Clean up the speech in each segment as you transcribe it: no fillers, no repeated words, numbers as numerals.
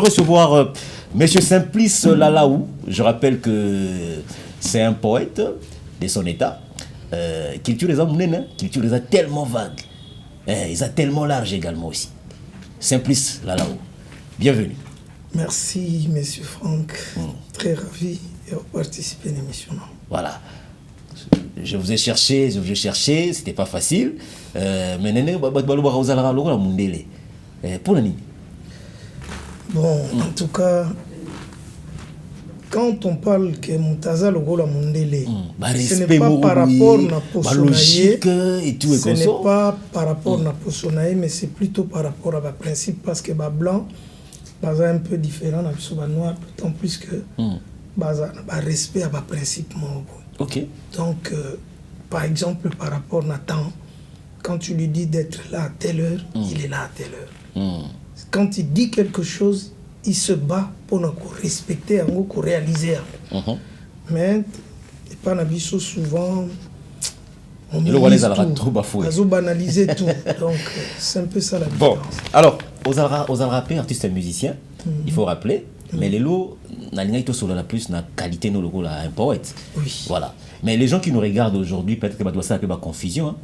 recevoir Monsieur Simplice Lalaou. Je rappelle que c'est un poète de son état. Culture les hommes, culture les a tellement vague. Ils ont tellement large également aussi. Simplice Lalaou. Bienvenue. Merci, Monsieur Franck. Très ravi de participer à l'émission. Voilà. Je vous ai cherché, c'était pas facile. Mais pour l'année. Bon, en tout cas, quand on parle que Moutaza Logola Mundele, ce n'est pas par rapport à Posonaye, ce n'est pas par rapport à Posonaye, mais c'est plutôt par rapport à ma principe, parce que les blancs, c'est un peu différent de noir, d'autant plus que respect à ma principe. Okay. Donc, par exemple, par rapport à Nathan, quand tu lui dis d'être là à telle heure, il est là à telle heure. Quand il dit quelque chose, il se bat pour nous respecter, pour réaliser. Mais, pas souvent, on banalise tout. Donc, c'est un peu ça la différence. Bon, alors, aux rappeurs, artistes et musiciens, il faut rappeler, mais les lots, la plus la qualité de logo un poète. Oui. Voilà. Mais les gens qui nous regardent aujourd'hui, peut-être que ça a confusion, hein,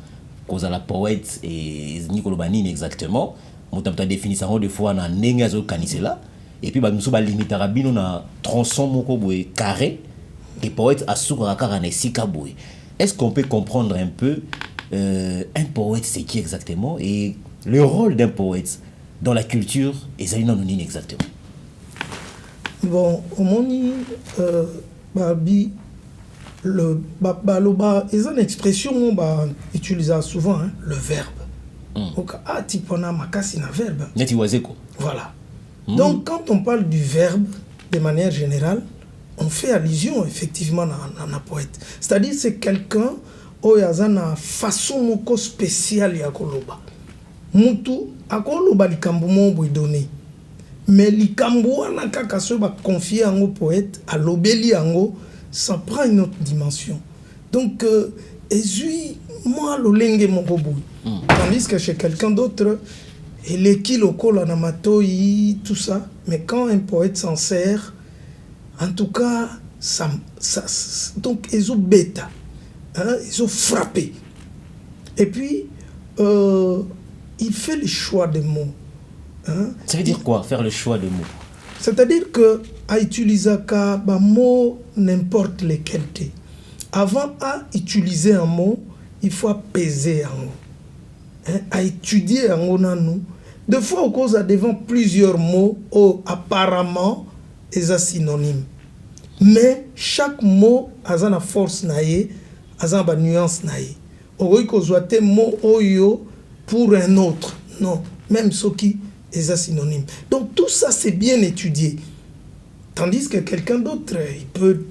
cause à la poète et Nicolo Banine exactement. On t'a défini ça de fois dans Nengazo Kanisela. Et puis, nous sommes limités à Rabino dans tronçon moko carré et poète à Sourakara Nesika Boué. Est-ce qu'on peut comprendre un peu un poète, c'est qui exactement, et le rôle d'un poète dans la culture et Zalina Nounine exactement? Bon, au moni, Babi, ils ont une expression qu'on utilise souvent, hein, le verbe. Donc, tipona makasi na verbe. Voilà. Donc, quand on parle du verbe, de manière générale, on fait allusion effectivement à un poète. C'est-à-dire c'est quelqu'un qui a une façon spéciale de koloba. Mutu akoloba likambo mo donné. Mais likambo wana kaka so ba confier au poète à l'obéli ango, ça prend une autre dimension. Donc ezui moi lolenge mokobu. Tandis que chez quelqu'un d'autre il est qui lokola na matoi tout ça, mais quand un poète s'en sert, en tout cas ça donc ils ont bêta, hein, ils ont frappé. Et puis il fait le choix des mots. Hein? Ça veut dire quoi, faire le choix de mots? C'est-à-dire que à utiliser un mot n'importe lequel. Avant à utiliser un mot, il faut peser un mot. Hein? À étudier un mot nous. Des fois, on cause devant plusieurs mots, apparemment, ils sont synonymes. Mais chaque mot a une force, a une nuance. On peut causer des mots pour un autre. Non, même ce qui est synonyme. Donc tout ça, c'est bien étudié. Tandis que quelqu'un d'autre, il peut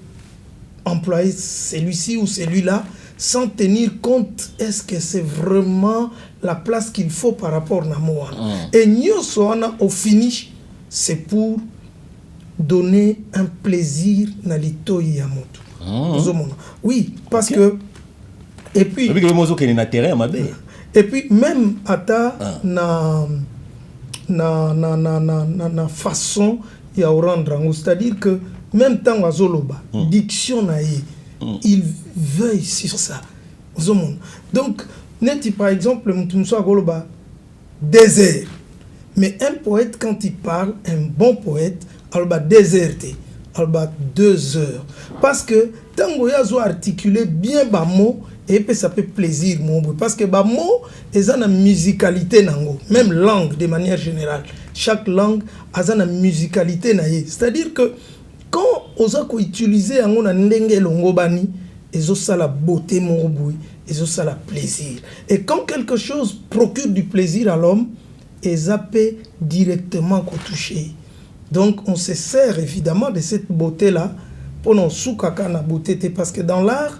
employer celui-ci ou celui-là sans tenir compte, est-ce que c'est vraiment la place qu'il faut par rapport à moi. Et nous, au finish, c'est pour donner un plaisir à l'ito yamoto. Oui, parce que... Et puis... Et puis même ata na façon ya rendre, c'est-à-dire que même temps à zoloba diction il veille sur ça. Donc net par exemple mutumso goloba désert, mais un poète quand il parle, un bon poète alba déserté alba 2 heures, parce que tango ya zo articuler bien ba mot. Et puis ça fait plaisir, parce que les mots, ils ont une musicalité, même langue de manière générale. Chaque langue a une musicalité. C'est-à-dire que quand on utilise ils ont la beauté, ils ont la plaisir. Et quand quelque chose procure du plaisir à l'homme, ils appellent directement toucher. Donc on se sert évidemment de cette beauté-là pour nous soukaka na beauté, parce que dans l'art,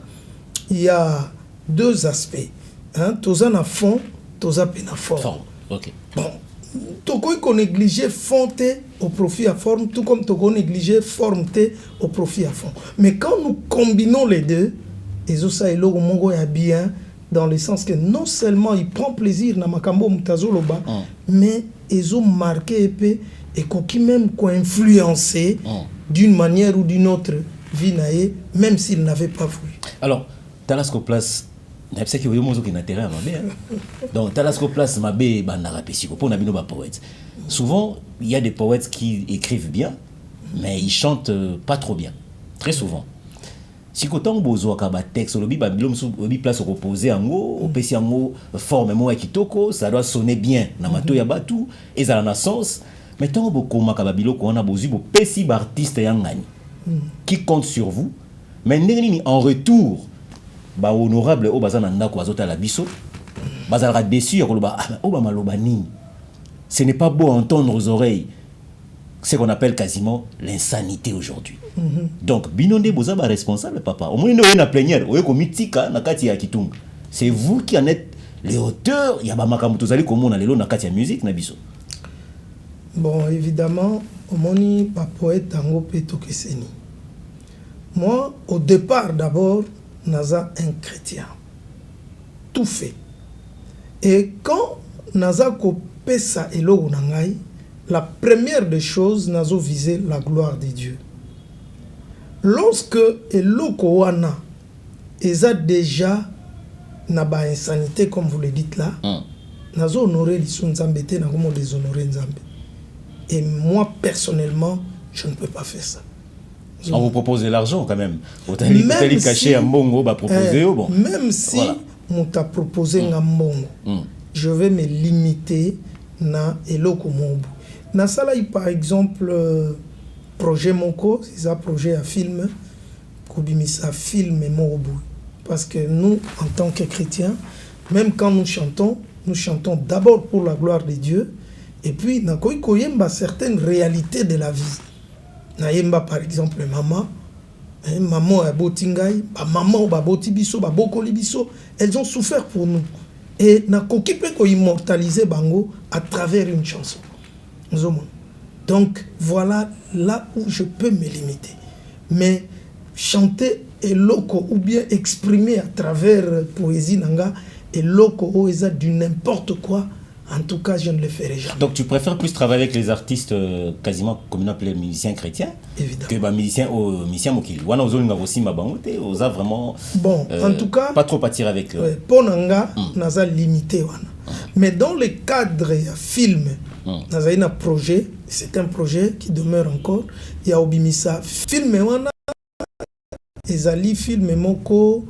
il y a 2 aspects. Hein? Toza na fond, toza pe na forme. Okay. Bon, toko ko négliger fond au profit à forme, tout comme toko négliger forme au profit à fond. Mais quand nous combinons les deux, ezosa eloko mongo ya bien, dans le sens que non seulement il prend plaisir na makambo mutazoloba, mais ils ont marqué et et qui même influencer d'une manière ou d'une autre vie nae, même s'il n'avait pas voulu. Alors, Talasco Place, c'est que vous avez un intérêt à ma mère. Donc, Talasco Place, ma bé, pour n'abino pas poète. Souvent, il y a des poètes qui écrivent bien, mais ils chantent pas trop bien. Très souvent. Si quand on besoin d'un texte, le place reposer en haut, au PC en haut, forme moi kitoko, ça doit sonner bien. Namato ya batu, et ça a un sens. Mais tant que vous avez qu'on a besoin de PC artiste qui compte sur vous, mais en retour, ba honorable au bazana ndako azota la biso, bazala déçu koloba obama lobani. Ce n'est pas beau à entendre aux oreilles. Ce qu'on appelle quasiment l'insanité aujourd'hui. Donc, binonde bozaba responsable, papa. Au moins, on a plénière. C'est vous qui en êtes les auteurs. Il y a makamutozali comme on a lelo nakati musique na biso. Bon, évidemment, au moni pas poète tango peto keseni. Moi, au départ, d'abord, naza un chrétien. Tout fait. Et quand naza ko pesa elo nangai, la première des choses, nazo viser la gloire de Dieu. Lorsque eloko wana eza déjà na ba insanité comme vous le dites là, nazo honorer liso nzambe te na komo déshonorer nzambe. Et moi personnellement, je ne peux pas faire ça. On vous propose de l'argent quand même. Vous allez cacher un bongo ba proposer bon. Même si on t'a proposé un bongo, je vais me limiter na eloko mobu. Na sala par exemple projet moko, c'est un projet à film, kobimisa film et mobu. Parce que nous, en tant que chrétiens, même quand nous chantons d'abord pour la gloire de Dieu, et puis na koy koyemba certaines réalités de la vie. Na yemba par exemple maman, maman a botingai, maman ba boti biso, ba bokoli biso, elles ont souffert pour nous. Et na koki pe ko immortaliser bango à travers une chanson. Donc voilà là où je peux me limiter. Mais chanter et loco ou bien exprimer à travers poésie nanga et loco ou eza du n'importe quoi, en tout cas je ne le ferai jamais. Donc tu préfères plus travailler avec les artistes quasiment comme on appelle les musiciens chrétiens. Évidemment. Que les musiciens mokili. Wana ozolinga aussi mabangote, oza vraiment bon, en tout cas pas trop attirer avec pour nanga naza limité wana. Mais dans le cadre ya film, naza un projet, c'est un projet qui demeure encore, il y a obimisa film wana ezali film moko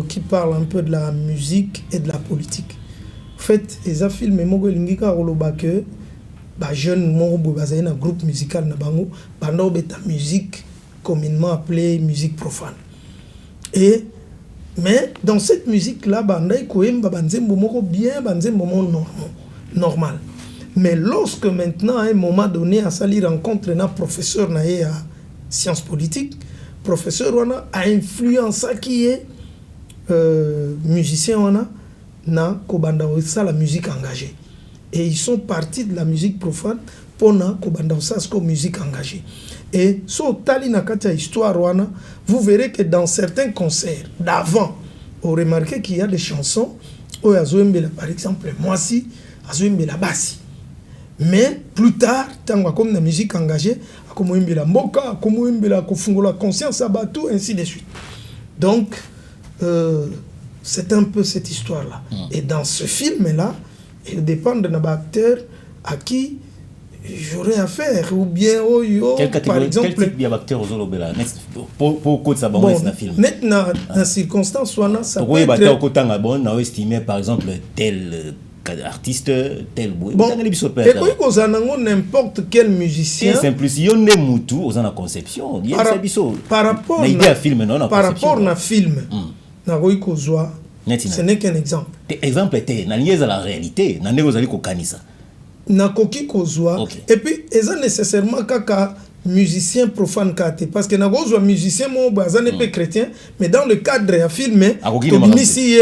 qui parle un peu de la musique et de la politique. En fait, eza film moko lingika roloba que ba jeune moko bazali na groupe musical na bango banda obeta musique communément appelée musique profane. Et mais dans cette musique là banda ikoyemba banzembo moko bien banzembo moko normal. Mais lorsque maintenant à un moment donné à sali rencontre na professeur na à sciences politiques, professeur wana a influence qui est musicien wana na kobanda ça la musique engagée. Et ils sont partis de la musique profane pour na kobanda ça comme musique engagée. Et so tali na kata histoire wana, vous verrez que dans certains concerts d'avant, vous remarquez qu'il y a des chansons où azoembela par exemple moi si azoembela basi. Mais plus tard, tant comme la musique engagée, comme la mboka, comme la kofungola conscience abatu, ainsi de suite. Donc, c'est un peu cette histoire-là. Et dans ce film-là, il dépend d'un acteur à qui j'aurais affaire, ou bien par exemple, quel type d'acteur pour cause ça bon dans film. Maintenant, dans circonstance ça peut être bon, estimé par exemple tel artiste tel boy. Bon, et puis qu'on a n'importe quel musicien. C'est simple, si on est moutou, on a la conception. Par rapport à film, non, par rapport à film, ce n'est qu'un exemple. Exemple était, na lié à la réalité, na ne ozali ko kanisa. Na koki kozwa. Et puis, eza nécessairement kaka musicien profane kate parce que na kozwa musicien mo bazane pe chrétien, mais dans le cadre ya film, ici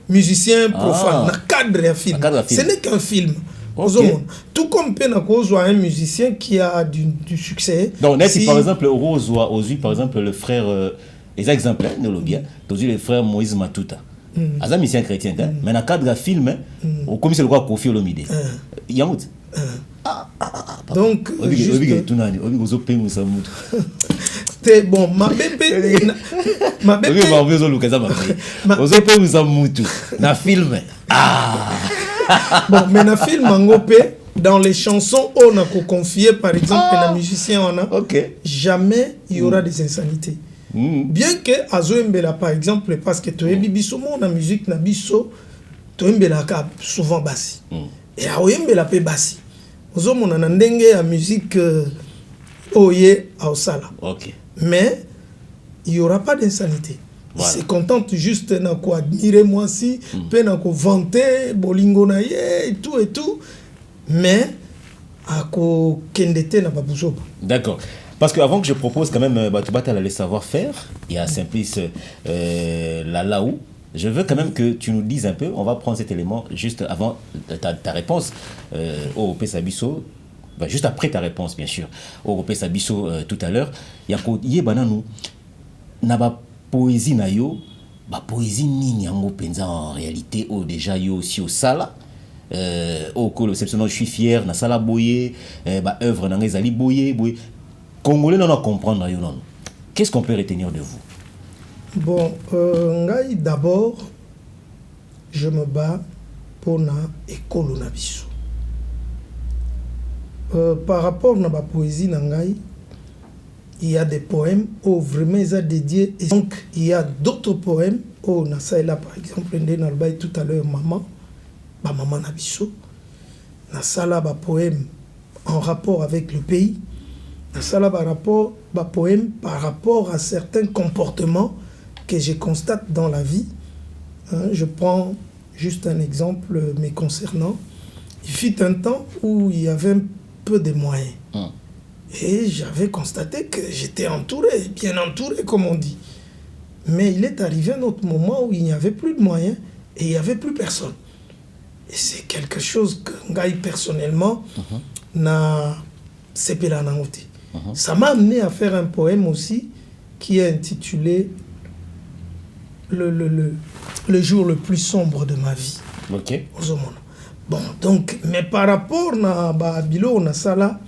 musicien profane, na cadre ya film. Ce n'est qu'un film. Okay. Tout comme Penakozwa, un musicien qui a du succès. Donc, si par exemple, Ozui, par exemple, le frère, les exemples, nous le bien, le frère Moïse Matuta. Un musicien chrétien, mais dans le cadre de film, comme c'est le roi Kofi Olomide. Yamout. Donc, juste... C'est bon, ma bébé... Ma bébé... Na film. Ah. Bon, mais na film Angopé, dans les chansons, on a confié, par exemple, les musiciens, on a... Jamais il y aura des insanités. Bien que Azoembela, par exemple, parce que tu es bibisomo, la musique na biso, tu es souvent bassi. Et Azoembela pe bassi. Ozo a ndenge la musique oye aosala. Mais il n'y aura pas d'insanité. Il se contente juste de quoi admirer moi si, de vanter bolingo na ye et tout. Mais à quoi kendete na babuzo. D'accord. Parce qu'avant que je propose quand même Batoubat les savoir-faire, il y a Simplice Lalaou. Je veux quand même que tu nous dises un peu, on va prendre cet élément juste avant ta réponse au Pesabiso, juste après ta réponse bien sûr, au Pesabiso tout à l'heure. Il y a Yé Bananou, Naba poésie na yo, poésie ni yango penza en réalité, déjà yo aussi au sala. Je suis fier, na sala boye, œuvre na ngezali boye. Congolais non comprendre yo non. Qu'est-ce qu'on peut retenir de vous? Bon, d'abord, je me bats pour na école na biso. Par rapport à ma poésie nangai, il y a des poèmes où vraiment ils sont dédiés. Et donc, il y a d'autres poèmes où Nasaïla, par exemple, tout à l'heure, maman na biso. Nasala ba poème en rapport avec le pays. Nasala ba poème par rapport à certains comportements que je constate dans la vie. Je prends juste un exemple me concernant. Il fut un temps où il y avait un peu de moyens. Et j'avais constaté que j'étais entouré, bien entouré comme on dit. Mais il est arrivé un autre moment où il n'y avait plus de moyens et il n'y avait plus personne. Et c'est quelque chose que Ngaï personnellement n'a sepela nangote. Ça m'a amené à faire un poème aussi qui est intitulé le jour le plus sombre de ma vie. Ok. Bon, donc, mais par rapport à Bilo, na sala,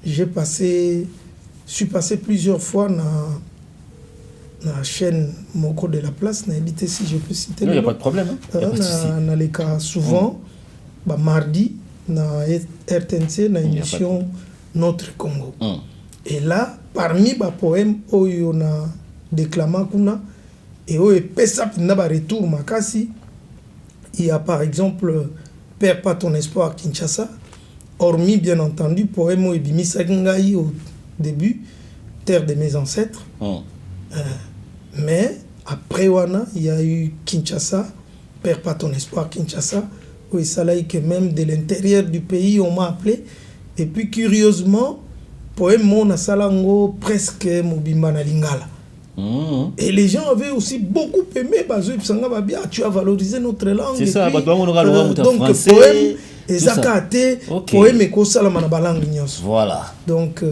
suis passé plusieurs fois dans la chaîne Moko de la Place, n'a évité si je peux citer. Il n'y a pas de problème. Dans les cas souvent, mardi, dans RTNC, dans l'émission Notre Congo. Et là, parmi les poèmes, on a déclamé et on a retour makasi. Il y a par exemple Perds pas ton espoir Kinshasa, hormis bien entendu poème Ebimisa Ngai au début, Terre de mes ancêtres. Mais après Wana, il y a eu Kinshasa, Perds pas ton espoir Kinshasa, où il s'allait que même de l'intérieur du pays on m'a appelé. Et puis curieusement, poème Mona Salango presque Mobimba na Lingala. Et les gens avaient aussi beaucoup aimé tu as valorisé notre langue. C'est ça, puis, donc français, poème Ezakate, poème voilà. Donc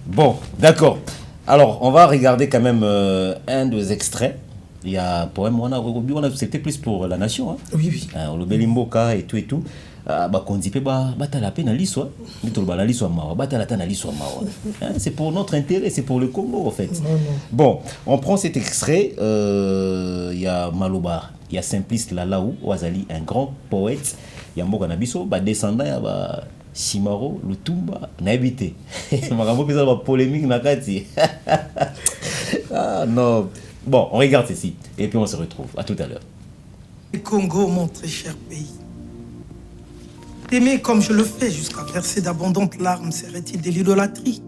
bon, d'accord. Alors, on va regarder quand même un des extraits. Il y a un poème, c'était plus pour la nation. Hein. Oui. Le Belimboka et tout. C'est pour notre intérêt, c'est pour le Congo en fait. Bon, on prend cet extrait. Il y a Maloba, il y a Simplice Lalaou, Ouazali, un grand poète. Il y a Mboka Nabiso, descendant, il y a Simaro, Lutumba, Nabité. Polémique Nakati. Ah non. Bon, on regarde ceci et puis on se retrouve. À tout à l'heure. Le Congo, mon très cher pays. T'aimer comme je le fais jusqu'à verser d'abondantes larmes serait-il de l'idolâtrie?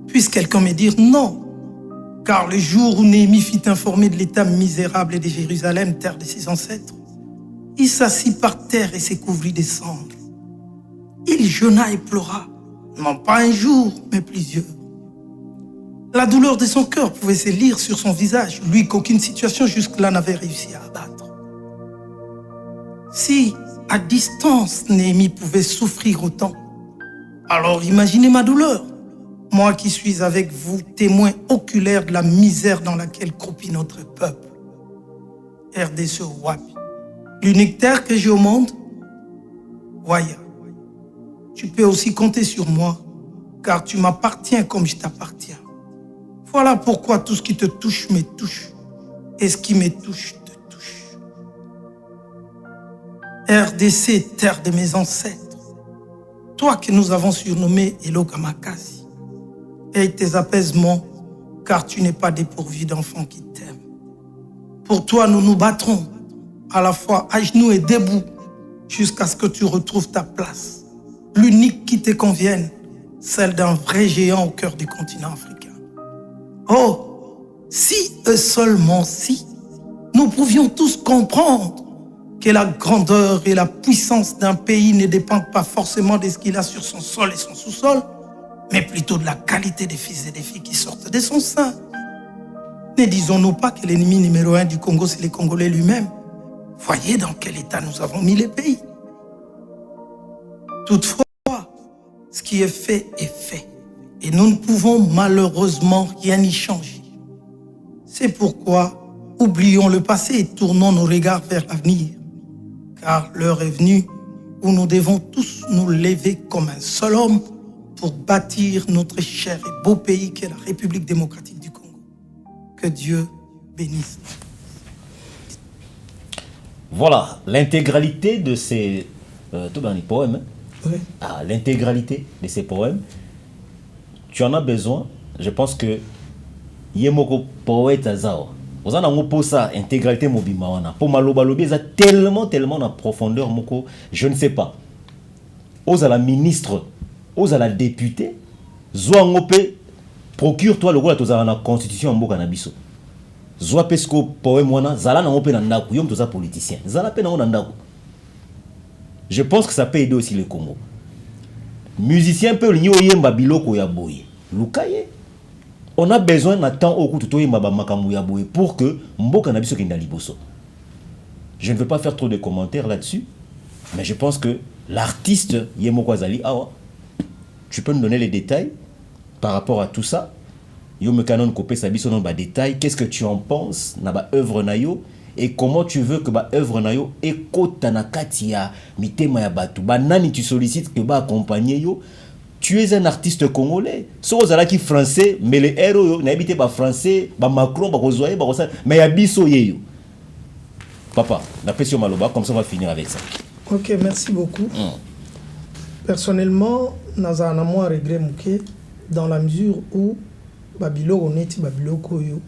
Puisse quelqu'un me dire non, car le jour où Néhémie fit informer de l'état misérable de Jérusalem, terre de ses ancêtres, il s'assit par terre et se couvrit de cendres. Il jeûna et pleura, non pas un jour, mais plusieurs. La douleur de son cœur pouvait se lire sur son visage, lui qu'aucune situation jusque-là n'avait réussi à abattre. Si, à distance, Néhémie pouvait souffrir autant, alors imaginez ma douleur, moi qui suis avec vous, témoin oculaire de la misère dans laquelle croupit notre peuple. RDC Wapi, l'unique terre que j'ai au monde, Waya. tu peux aussi compter sur moi, car tu m'appartiens comme je t'appartiens. Voilà pourquoi tout ce qui te touche me touche, et ce qui me touche te touche. RDC, terre de mes ancêtres, toi que nous avons surnommé Eloka Makasi, aie tes apaisements, car tu n'es pas dépourvu d'enfants qui t'aiment. Pour toi, nous nous battrons, à la fois à genoux et debout, jusqu'à ce que tu retrouves ta place, l'unique qui te convienne, celle d'un vrai géant au cœur du continent africain. Oh, si et seulement si, nous pouvions tous comprendre que la grandeur et la puissance d'un pays ne dépendent pas forcément de ce qu'il a sur son sol et son sous-sol, mais plutôt de la qualité des fils et des filles qui sortent de son sein. Ne disons-nous pas que l'ennemi numéro 1 du Congo, c'est les Congolais lui-même. Voyez dans quel état nous avons mis les pays. Toutefois, ce qui est fait est fait. Et nous ne pouvons malheureusement rien y changer. C'est pourquoi oublions le passé et tournons nos regards vers l'avenir. Car l'heure est venue où nous devons tous nous lever comme un seul homme pour bâtir notre cher et beau pays qu'est la République démocratique du Congo. Que Dieu bénisse. Voilà, l'intégralité de ces tout dans les poèmes. Oui. L'intégralité de ces poèmes, tu en as besoin. Je pense que Yemoko poète Azao. Vous en avez pour ça, intégralité mobimawana. Pour maloba lobby, ça tellement en profondeur, moko, je ne sais pas. Aux à la ministre, aux à la députée, Zoa ngope, procure-toi le rôle de la constitution en Boka Nabiso. Zoa pesco poème wana, zala na ngope na ndaku, yom toza politicien. Zala pe na ndaku. Je pense que ça peut aider aussi le Congo. Musicien peut l'igno yemba biloko ya boye. Lukaye. On a besoin d'attendre au coup de yemba makamu ya boye pour que mboka na biso kenda liboso. Je ne veux pas faire trop de commentaires là-dessus, mais je pense que l'artiste Yemoko Azali, tu peux nous donner les détails par rapport à tout ça. Yo me canon kopé sa biso non ba détails. Qu'est-ce que tu en penses na ba œuvre na yo? Et comment tu veux que ba œuvre na yo ekota na kati ya mitema ya batu ba nani tu sollicites que ba accompagner yo. Tu es un artiste congolais. So ozala ki français mais les héros yo na habité ba français ba Macron ba kozoye ba kosa mais ya biso yeyo. Papa, la pression maloba comme ça on va finir avec ça. OK, merci beaucoup. Personnellement, naza na moi regret muke dans la mesure où babilo oneti babilo koyo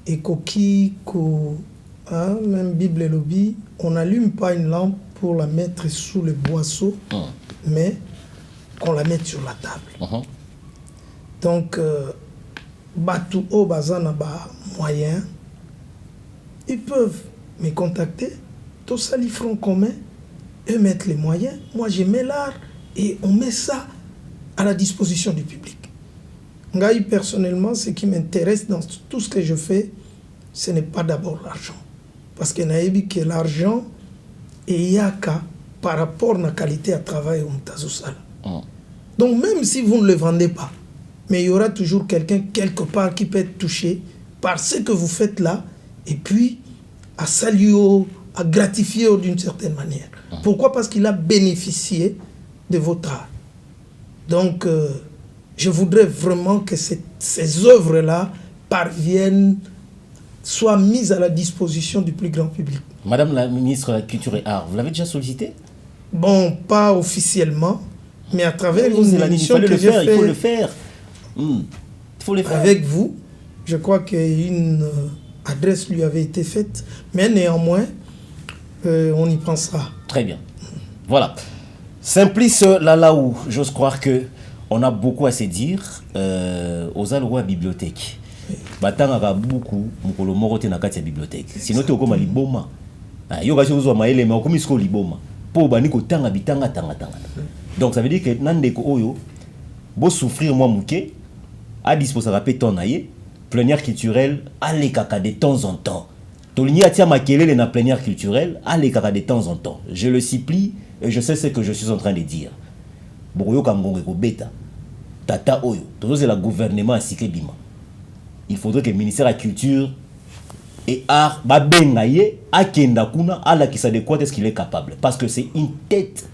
et koki ko même Bible lobby, on n'allume pas une lampe pour la mettre sous le boisseau, mais qu'on la mette sur la table. Donc batu o bazana ba moyen, ils peuvent me contacter, tout ça les front commun, eux mettent les moyens, moi je mets l'art et on met ça à la disposition du public. Ngaï, personnellement, ce qui m'intéresse dans tout ce que je fais, ce n'est pas d'abord l'argent. Parce que naïbi que l'argent est yaka par rapport à la qualité à travail au Mtazosala. Donc même si vous ne le vendez pas, mais il y aura toujours quelqu'un quelque part qui peut être touché par ce que vous faites là, et puis à saluer, à gratifier d'une certaine manière. Pourquoi? Parce qu'il a bénéficié de votre art. Donc, je voudrais vraiment que ces œuvres-là parviennent, soient mises à la disposition du plus grand public. Madame la ministre de la Culture et Arts, vous l'avez déjà sollicité? Bon, pas officiellement, mais à travers une émission que j'ai fait. Il faut le faire. Il faut le faire. Avec vous, je crois qu'une adresse lui avait été faite, mais néanmoins, on y pensera. Très bien. Voilà. Simplice Lalaou, j'ose croire que on a beaucoup à se dire aux allois bibliothèque. Batanga beaucoup mukolo morote na kati ya bibliothèque. Sinon tu okoma liboma. Yo ga chozo maele mais okomi sko liboma. Po bani ko tanga bitanga tanga. Donc ça veut dire que nandeko oyo bo souffrir moi muke à disposer rapé ton aye plénière culturelle allez kaka de temps en temps. Tolini atia makelele na plénière culturelle allez kaka de temps en temps. Je le supplie et je sais ce que je suis en train de dire. Boyo kangonge ko beta. Tata oyo, toujours c'est le gouvernement à Sikebima. Il faudrait que le ministère de la Culture et Art, Babengaye, Akenda Kuna, à la qui s'adéquate, est-ce qu'il est capable? Parce que c'est une tête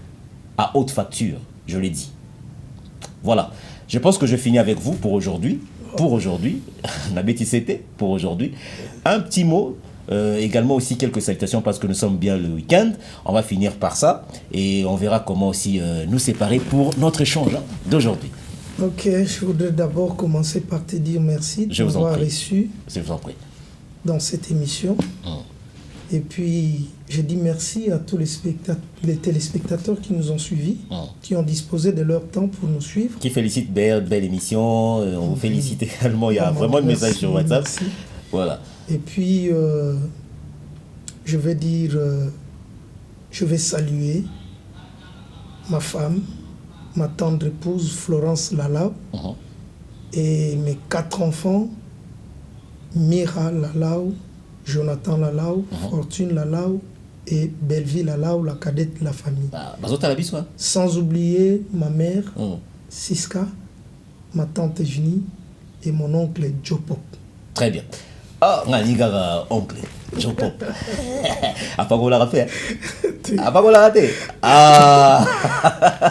à haute facture. je l'ai dit. Voilà, je pense que je finis avec vous pour aujourd'hui. Pour aujourd'hui, la bêtise c'était pour aujourd'hui. Un petit mot, également aussi quelques salutations parce que nous sommes bien le week-end. On va finir par ça et on verra comment aussi nous séparer pour notre échange d'aujourd'hui. Ok, je voudrais d'abord commencer par te dire merci de m'avoir reçu dans cette émission. Et puis, je dis merci à tous les téléspectateurs qui nous ont suivis, qui ont disposé de leur temps pour nous suivre. Qui félicite belle émission. On vous félicite également. Il y a vraiment un message sur WhatsApp. Merci. Voilà. Et puis, je vais dire, je vais saluer ma femme, ma tendre épouse Florence Lalau, et mes 4 enfants, Mira Lalau, Jonathan Lalau, Fortune Lalau et Belleville Lalau, la cadette de la famille. Sans oublier ma mère, Siska, ma tante Junie et mon oncle Jopop. Très bien. Ah, oncle Jopop. Après qu'on l'a raté. Après qu'on l'a raté. Ah.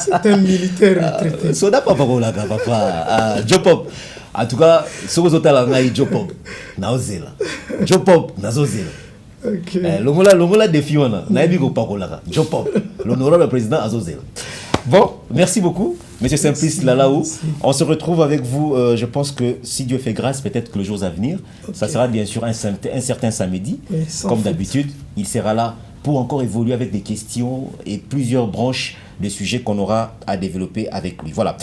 C'est un militaire retraité. Soda papa qu'on l'a raté, papa. Jopop. En tout cas, ce que vous avez dit, Jopop, naozela. Jopop, nazozela. Ok. L'ongola défi, on a vu qu'on parle là. Jopop, l'honorable président azozela. Bon, merci beaucoup, Monsieur Simplice Lalau. On se retrouve avec vous, je pense que si Dieu fait grâce, peut-être que le jour à venir, ça sera bien sûr un certain samedi. Oui, comme d'habitude, il sera là pour encore évoluer avec des questions et plusieurs branches de sujets qu'on aura à développer avec lui. Voilà.